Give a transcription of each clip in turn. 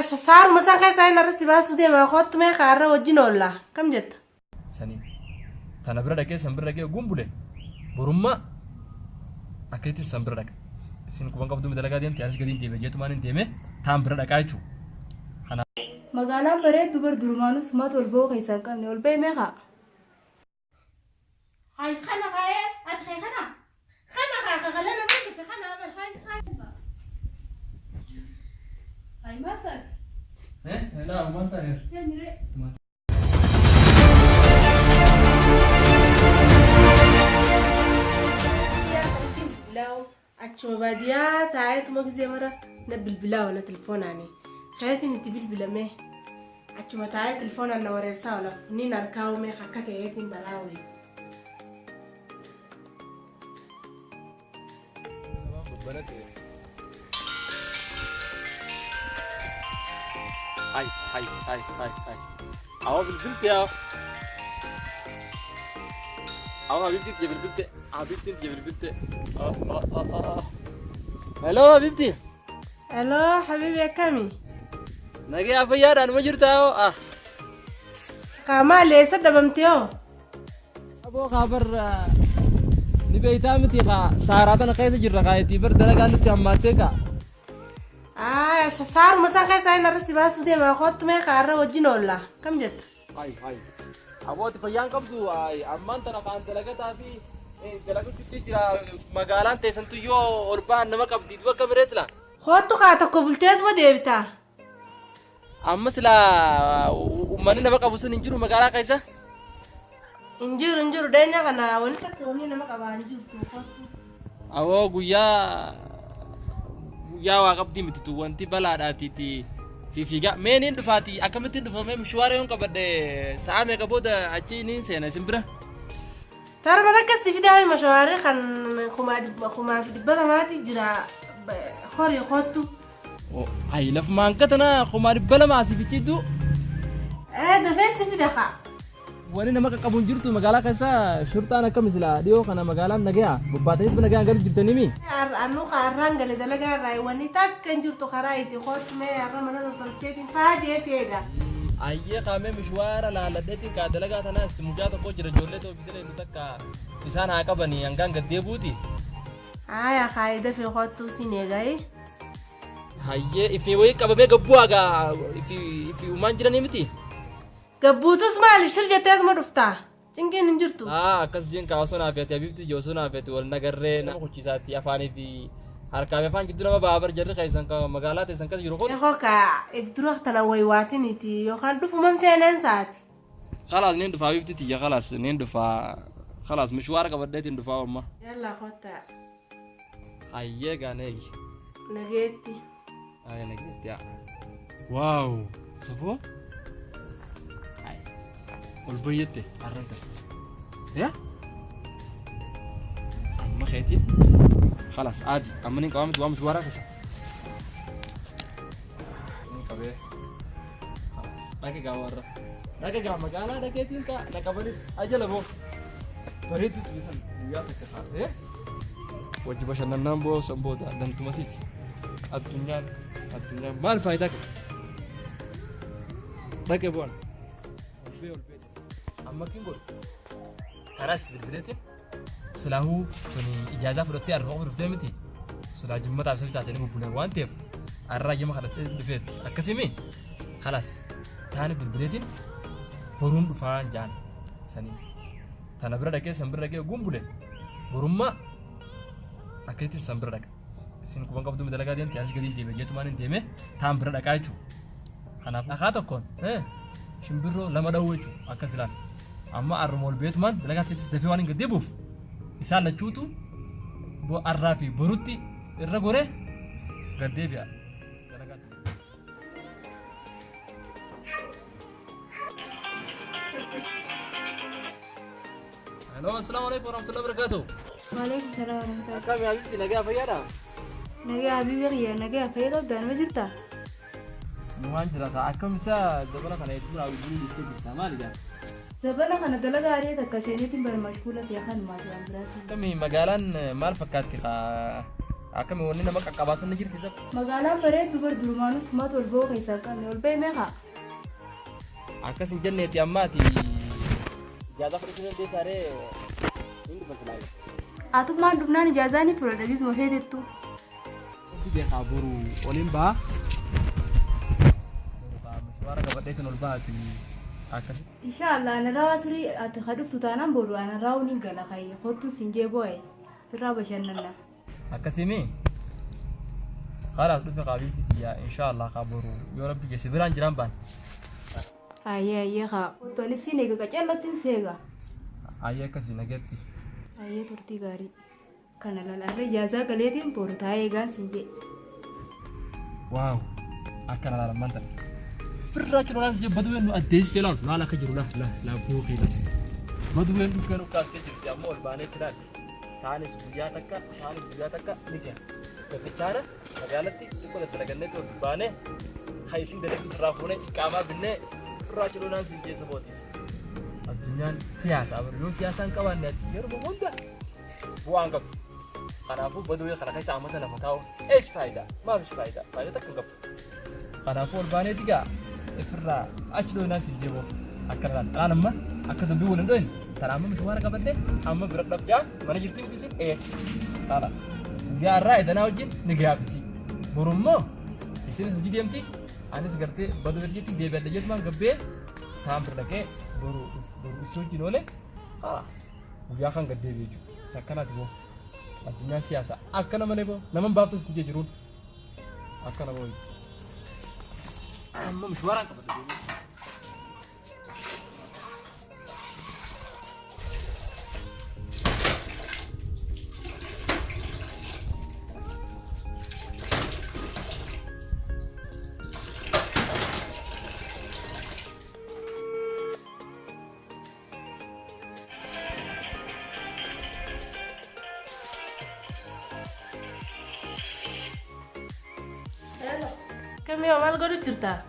صار مثلا كيس أنا رسي باسو دي ما خدت ما خارة وجينا ولا كم جت سني تانا برا كيس سنبرا كي قنبله برما أكيد سنبرا كي سين كمان قبضوا مدلقا ديم تيانس قديم تيبه جيتو مانين تيمه تام برا كايشو خنا magaalaan bareeddu bar durmaanus mat walboo keessaa qabne ol ba'e meeqa هاي خنا هاي أدخل خنا خلينا نبدأ في خنا هاي ماذا لا ما تاني سنري بلاو أشوف باديات عايت مغزي مرة نبل بلا ولا تلفون عني خياتي نتبيل بلا مه أشوف تعايت تلفون أنا ورسا ولا نين أركاو مه حكت عيتين بلاوي هاي أو بالبنت يا أو حبيبتي تجيب البنت حبيبتي تجيب البنت هلو حبيبتي ألو حبيبي يا كامي نجي أفيار أنا ما جرتها كمال ليس دبمتيو أبو خبر نبي تامتي ساراتنا كيس جرّا كايتي بردنا قالوا تاماتك صار مثلا كيس أنا رسي باسو دي ما خدت ما خارة وجينا ولا كم جت هاي أبو تفيان كبدو أما أنت نقان تلاقتها في تلاقوا تجرا مقالان تيسنتو يو أوربان نما كبدي دوا كبرسلا خدت قاعدة قبلتيت ودي بتاع أما سلا ومن نما كبوسون إنجرو مقالا كيسا injuru denya kana wanta toni na maka ba injuru to fasu awo guya wa qabdi mititu wanti balada titi figa menin dufati akamitin dufame mshwara yon kabade saame kaboda achinin sena simbra tara badaka sifida mashawari khan khuma fi dibada ma tijra khori khotu ay laf mankatana khuma dibala ma sifichidu da festi fi dakha wani nama kabun jirtu magala kaisa shurta na kamisla dio kana magala nagaya bubata hit naga ngal jirtani mi anu kharang gale dalaga rai wani tak kan jirtu kharaiti khot me arama na torchetin faje seda ayye qame mishwara la ladati ka dalaga tana simujata ko jira jolle to bidele nutakka bisana akabani angan gadde buti aya khaida fi khotu sinegai hayye ifi way kababe gabbu aga ifi umanjira nimiti قبوتوس مالي شرجة ما رفتا جنكين نجرتو كاس جين كاسونا فيتي حبيبتي جوسونا فيتي ولا نغري نما خوشيساتي افاني في harka afaan gidduu nama baabar jarri kaysan ka magaalaa teessan kas jiru kun ka ifduru waqtana way waatiniti yookaan dhufu man feenan saati خلاص نين دفا حبيبتي يا خلاص نين دفا خلاص مشوار قبدت ندفا امه يلا خطا هيا غانيجي نجيتي نجيتي يا واو صفو والبيتي عرنت يا ما خيتي خلاص عادي اما نين قامت وامش وراك كبه لكن قاورا لكن قام مقالا دكيتين كا نكبرس اجل ابو بريت تلسن وياتك خار ايه وجب عشان ننبو سمبو دان تمسيت الدنيا ما الفايدة لكن بون أما كينقول تراست بالبداية سلاهو كني إجازة فرطي أربعة فرطي متي سلا جمعة تعب سبت تعتني بقولنا وانتيف الراجل ما خلت الفيت أكسمين خلاص ثاني بالبداية برون بفان جان سنين ثانا برا دكيس سامبرا دكيس قوم بوله برون ما أكيد سامبرا دك سين كمان قبضوا مدلقا دين تياس قديم تيمه جت مانين تيمه ثام برا دكايشوا خنا أخاطب كون شمبرو لما داويشوا أكسلان أما أرمول بيت مان دلقا تيتس دفي وانين قد يبوف إسال لجوتو بو أرافي بروتي الرجورة قد يبيع هلو السلام عليكم ورحمة الله وبركاته. وعليكم السلام ورحمة الله. كم يا حبيبتي نجا فيانا؟ نجا حبيبي غير نجا فيا قبل ما جرتا. مهاجرة كأكم سا زبالة كنا يدور على يدور يستيقظ تمام لجا. زبالة كنا دلنا عارية تكسيني تبر مشغولة يا خان ما جرام براسي. كمي مجالان مال فكات كخا akkami wanni nama qaqqabaasan ni jirti sab Magaalaan bareeddu bar durumaanuu sumata ol ba'uu keessaa hin qabne ol ba'e meeqa? akkas hin jenneeti ammaati ijaazaa fudhachuu dandeessaaree hin dhufatu laayee. Atummaan dhufnaan ijaazaa ni fudhadha gisuma feetettu. Beekaa boru oliin ba'a. Mishwaara qabadheetiin ol ba'aati akkasi. Inshaallah ana rawaa sirii ati ka dhuftu taanaan boodu ana raawuu ni gala kayya kottu siin jee boo'e irraa bashannanna. Akkasimi khalaas dhufe qaabiyyi tiyyaa inshaallah kaa boru yoo rabbi geesse biraan jiraan baan. Ayyee kaa ottooni siin eega qaceellattiin seega. Ayyee akkasii nageetti. Ayyee turtii gaarii kana lalarra ijaazaa galeetiin booru taa'ee eegaan siin jee. Waaw akkana laalan maanta. Firraa kiloonaan jee baduween nu addeessee laalu laala akka jiru laa buuqii laa. Baduween dukkan ukkaastee jirti ammoo ol baanee filaan. Taanis guyyaa takka ni jira. Gabbichaana magaalatti dhukkuba dalagannee ol baanee hayisin dalagdu sirraa fuunee iqaamaa binnee firraa kiloonaan siin jeessa bootis. Addunyaan siyaasa yoo siyaasaan qabaanne ati yeroo hunda bu'aan qabu. Kanaafuu baduwee kana keessa amata lafa taa'u eesh faayidaa maaliif faayidaa takka hin qabu. Kanaafuu ol baanee digaa ifirraa achi loonaan siin jeeboo akka laalamma akka dubbii waliin dhohin taraamma mishwaara qabadde amma bira dhabjaa mana jirti miti isin laala guyyaa irraa edanaa wajjin ni gaafisi borummoo isinis hojii deemti anis gartee baduu ergeetti deebi'adha jechumaan gabbee taan bira dhaqee boru isii wajjin oole khalaas guyyaa kan gad deebi'e jechuudha akkanaati boo addunyaan siyaasa akkana malee boo naman baaftu isin jee jiruun akkana boo amma mishwaaraan qabadde Kami awal gado cerita.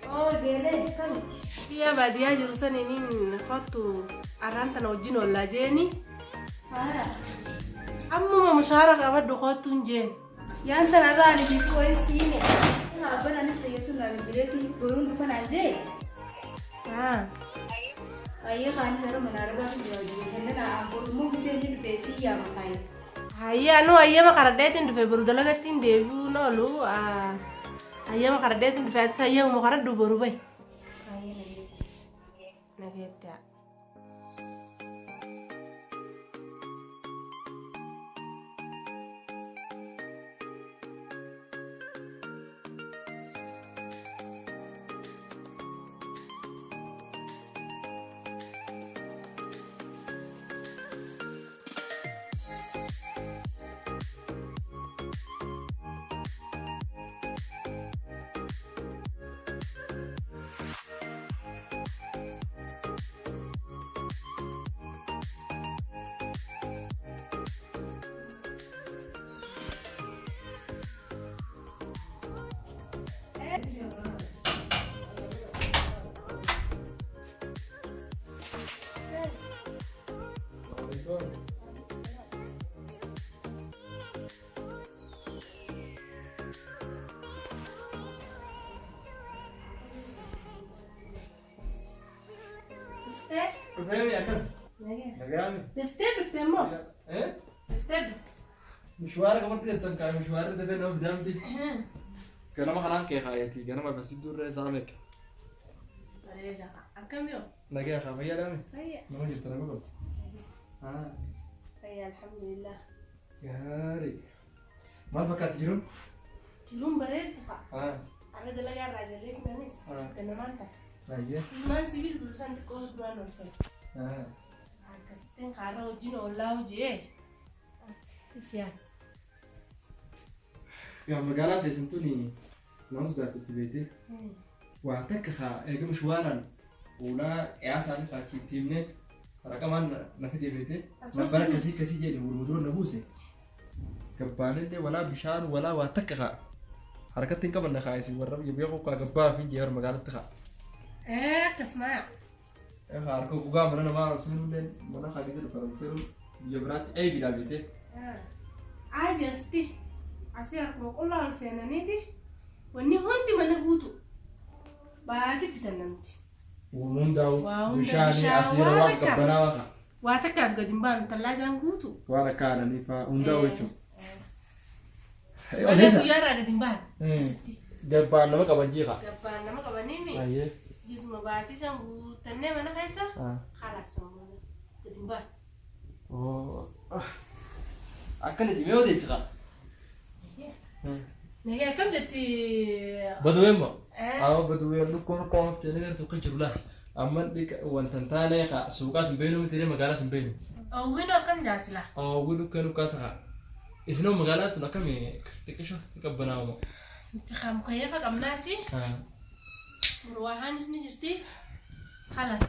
Oh gele kan. Iya badia jurusan ini foto arantan ojin olah jeni. Mana? Amma mau musyawarah kabar do foto jen. Yang tanara ni biku oi sini. Ina abana ni saya sudah berarti burung depan aja. Ah. Ayah kan sekarang menarga dia jadi hendak aku mau bisa di besi ya makai. Ayah anu ayah mah karadetin do februari dalagatin debu no lu ah. Ayah mah karadetin do fet saya mau karad do baru bay. Ayah lagi. Naget ya. Bebe ya kan. Nagami. Defter mo. Defter. مشوارك ما تقدر تنكر مشوارك ده بينه بدامتي. كنا ما خلان كي خايتي كنا ما بس يدور سامك. Areza. Akam yo. نجي يا خافيا دامي. Iya. ما جبت أنا بقول. Iya alhamdulillah. يا هاري. ما فكرت تجرون؟ Jurum baret pak. Ada dalaga raja lek nanis. Ah. Kena manta. أيه. Man civil berurusan di kos dua nonsen. Kasih karo jin olah je. Kesian. يا مقالات يسنتوني نونس ذات تبيتي. وعتك خا إيه مشوارا ولا إعصار خاتي تيمني. رقمان نفدي بيتي. نبرة كسي جدي والمدرون نبوسه. كبانين ولا بشار ولا وعتك خا. حركة تنكب النخايس ورب يبيعوا كعبا في جير مقالات خا. تسمع. حركة كوكا مرنا ما رسولين منا خبيزة الفرنسيين جبرات أي بلا بيته. Ay biasti. Asir ko qollaan seenaniiti. Wanni hundi mana guutu. Baati bitanamti. Wumundaawu Waa hunda bishaanii bishaan asiira waa waan takkaaf. qabbanaa waqa. Waa takkaaf gadi hin baanu tallaajaan guutu. Waan akka aananii fa'aa hundaa'u jechuudha. Malee guyyaa irraa gadi hin baanu. Gabbaan nama qaban jiiqa. Gabbaan nama qabaniimi. Ayyee. Gisuma baatii san guuttannee mana keessa. Haalaas sammuu gadi hin baanu. Akkana jimee odeessi qaba. Nagee akkam jetti. Baduween moo? Baduween lukkoon qoomte nagar tokko jiru laa. Amma wanta hin taane suuqaas hin beeknu miti magaalaas hin beeknu. Owwin akkam jaasila. Owwin lukkaan lukkaas haa. Isinoo magaalaa tun akkami xiqqisho qabbanaa moo? Nuti mukayyee qabnaasi. Murwaahaan isni jirti. Halas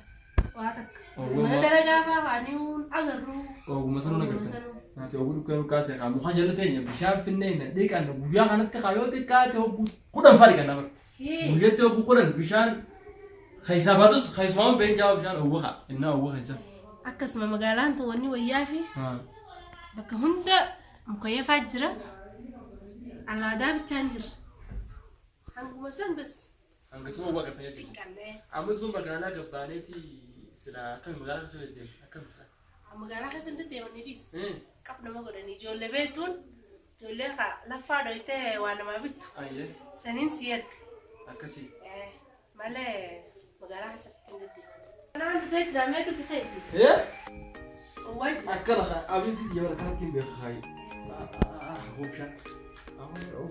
waa takka. Mana dalagaa fa'aaniin agarru. Oguma sanuu nagarta. Ati oguu lukkaan lukkaas haa muka jala teenya bishaan finnee dhiqan guyyaa kanatti kaayoo xiqqaate oguu kudhan fa'i kan nama. Guyyaatti oguu kudhan bishaan Khaisa batus khaisumaan been jawab bishaan oguu haa innaa oguu khaisa. Akkasuma magaalaan tun wanni wayyaa fi bakka hunda mukayyee fa'aa jira. Alaadaa bichaan jira. Hanguma san bas. Hangasuma oguu agartanii jechuudha. Amma tun magaalaa gabbaaneeti sila akkami magaalaa keessa deemu akkami sila. Magaalaa keessa deemanii dhiis. Qab nama godhanii ijoollee beektuun ijoollee laffaa dhoyitee waa namaa bittu. Saniin si erga. Akkasii. Malee magaalaa keessatti hin deddeebiin. Kanaan dhufee jira mee dubbifeeti. Akkana abinti jabala kanatti hin beeku kaayi. Hubshaan.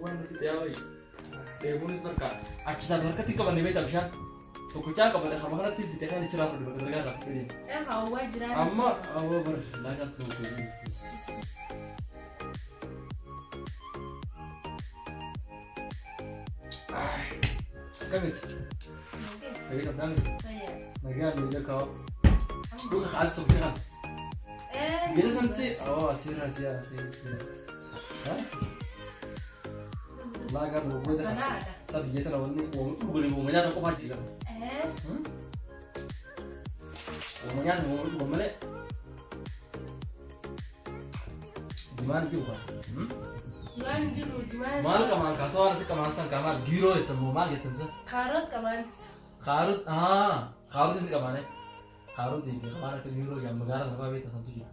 Waan nuti dhiyaawayi. Deemuunis barka achisaas harkatti qabanne beektaa bishaan. Tokkochaa qabane hama kanatti bitee kan ichi laafuu bakka dargaa laafuu fedhe. Hawwaa jiraan. Amma hawwaa bar laagaan tokko. Kamiti. Kaya kadang. Nagaan dia kau. Duka khalis subhan. Gila santi. Oh, asira. Lagar mo dah. Sabi kita lawan ni ugol mo manya ko pati lang. Manya mo male. Diman juga. Diman. Mal kaman kasar se kaman san kaman giro itu mo mal gitu sah. Karot kaman. Karut ini kaman Karut ini kaman ke giro yang negara apa beta santu juga.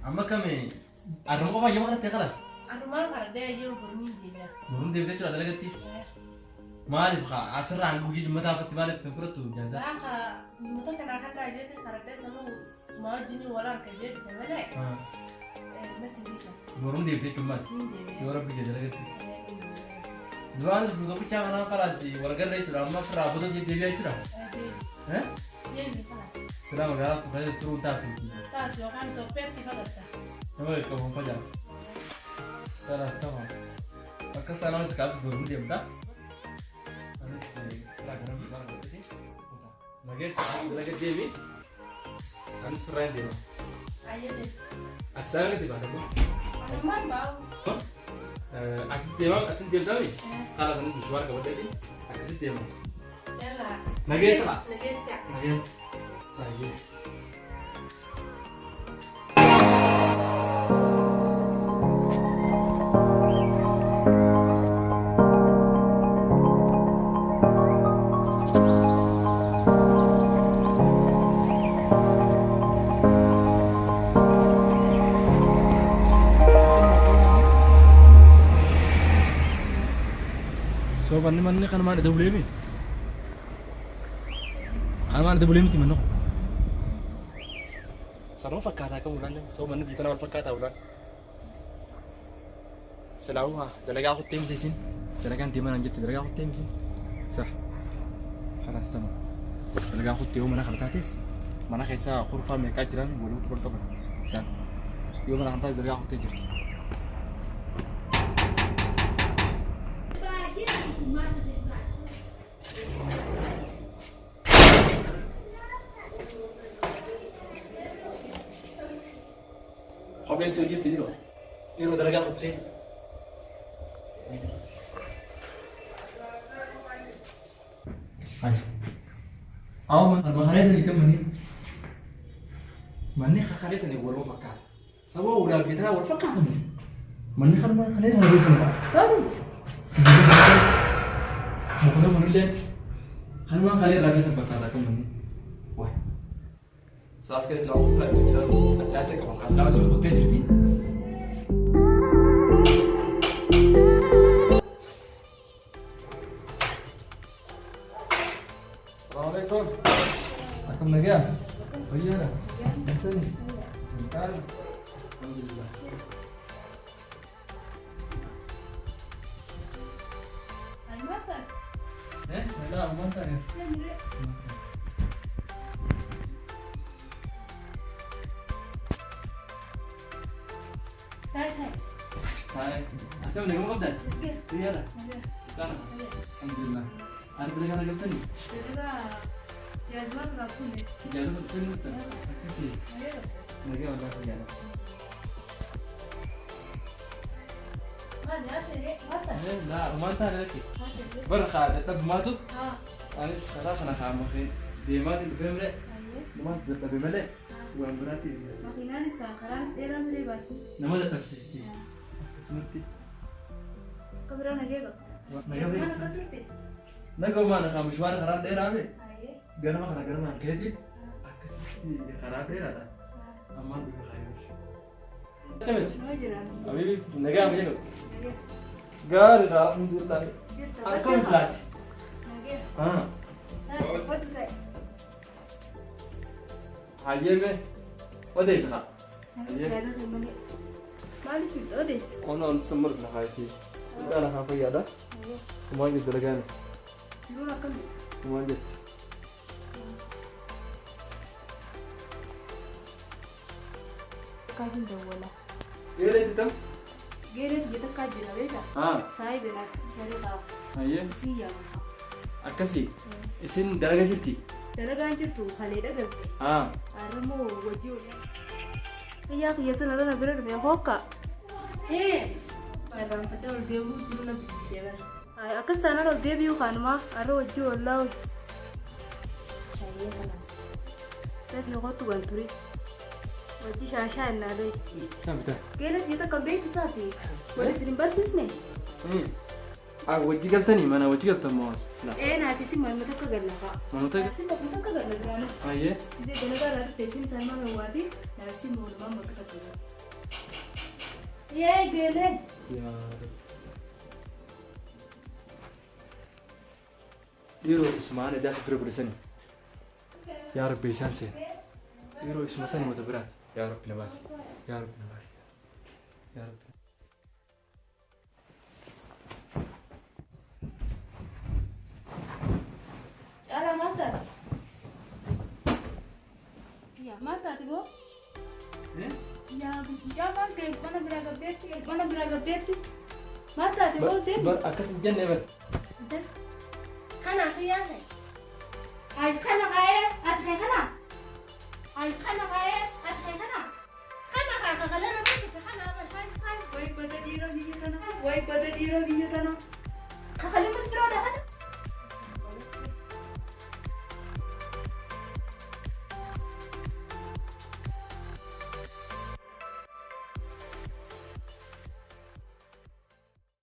Amma kami arung apa yang mana tekalas? Arumah karena dia burung dia. Burung dia itu ada lagi. Mal buka asrang gugi cuma dapat di mana tempat tu jasa. Nah, mutu kenakan aja itu karena dia semua jenis walar kerja di mana? Mesti bisa. Burung dia itu cuma. Dua orang pergi ada lagi. Dua orang sebelum tu cakap apa lagi? Warga itu ramah perahu tu dia itu dah. Dia ni kalah. Sudah magara tu kaya turun tapi. Tak, silakan topet tiba kata. Nampak kamu apa jam? Salah sama. Maka salam sekali sebelum dia muda. Anu si pelajaran bicara berarti. Lagi dia ni. Anu serai dia. Ayo deh. Asal ke tiba tu. Arumah bau. Aku dia tahu. Kalau anu suara kau tadi, aku sih dia. Yalah. Nugget tak? Nugget tak. Nugget. Lagi. So, mana kan mana ada boleh ni? Kan mana ada boleh ni mana? Sarung fakata kamu kan? So, mana kita nak fakata ulan? Selalu dalaga aku tim sih, dalaga tim mana jadi dalaga aku tim sih. Sah, خلاص تمام. dalaga aku tim mana kalau tatis? Mana kisah khurfa mereka jalan boleh tu bertemu. Sah, yuk mana hantar dalaga aku tim. Kau sih gitu dulu. Ini udah dalaga aku tim. Aku mana hari ini kita mani kakaknya sendiri baru fakar. سووا ولا بيتها والفقعة من خلنا خلينا نبيس نبع Sorry. مخنا من الليل خلنا خلينا نبيس نبع كذا كم مني واحد ساس كده سلام فلا لا تكمل خلاص لا بس خدت ترتي السلام عليكم معكم نجاة ويانا انتني ممتاز الحمد لله ايه لا ما انت هاي اعتمد يوم غدا ويانا الحمد لله انا بدي انا قلتني Jazwan rakun ne. اجازه قلتني انت كسي نجاة ولا ويانا Mana asere? Mata. لا ما انت انا لك Asere. برخا طب ماتو Ah. انا خلاص انا خام اخي ديمات اللي فهم لك Ayo. ما تبقى بملك وامبراتي Makinanis ka karanis era mere basi. نما ده تفسيستي سمعتي Kabra nagega. نجا Mana katurte? نجا ما انا خام مشوار خراب دير ابي Ayo. قرما خنا قرما كيدي اكسيتي خراب دير هذا اما بخير تمت Majiran. حبيبي نجا بيجو Nage. قال الحمد لله Jirta. عليكم ساعات Nage. ها Nah, foto sai. عجيبه وديس خا Nage. Kana kemane. Mali fit odes. انا نسمر لحياتي انا خافي هذا Ayo. وما جد لقاني Lura kam. وما جد Kajin dawala. ايه اللي تتم Geret kita kajira beta. ها Sai benak cari tahu. هي Siya. akkasii isin dalaga jirti Dalagaan jirtu kaleedha galte. haa Aramoo wajji oolaa. Iyyaa kiyya sana lana bira dhufe hooqa. irraanfadhee ol deemuu jiru na biddee bara. Akkas taanaan ol deebi'uu kaanumaa arra wajji oolaa hojii. Shaayee kanaas. Reefni kottu gan ture. Wajji shaashaa innaa doyi. kan bitaa Geelas jita kan beeku isaati. Wal isin hin barsiisne. wajji galtanii mana wajji galtan moo Naati si malma takka gallafa. manoota Si bakka takka galla biraanis. hayyee Ije dalagaa irraa dhufte isin isaan mana waati. Naaf si moolumaan bakka takka galla. Yee geelee. dhiiroo ismaan edaas bira godhasanii yaa rabbi isaan seen dhiiroo isma sanii wata biraan yaa rabbi namaas yaa rabbi namaas yaa rabbi Ala mata. Ya mata tibo. Ya mante mana biraga beti. Mata tibo tibo. bar akkas hin jenne bar Kanaaf iyyaa ta'e. Ay kana kaya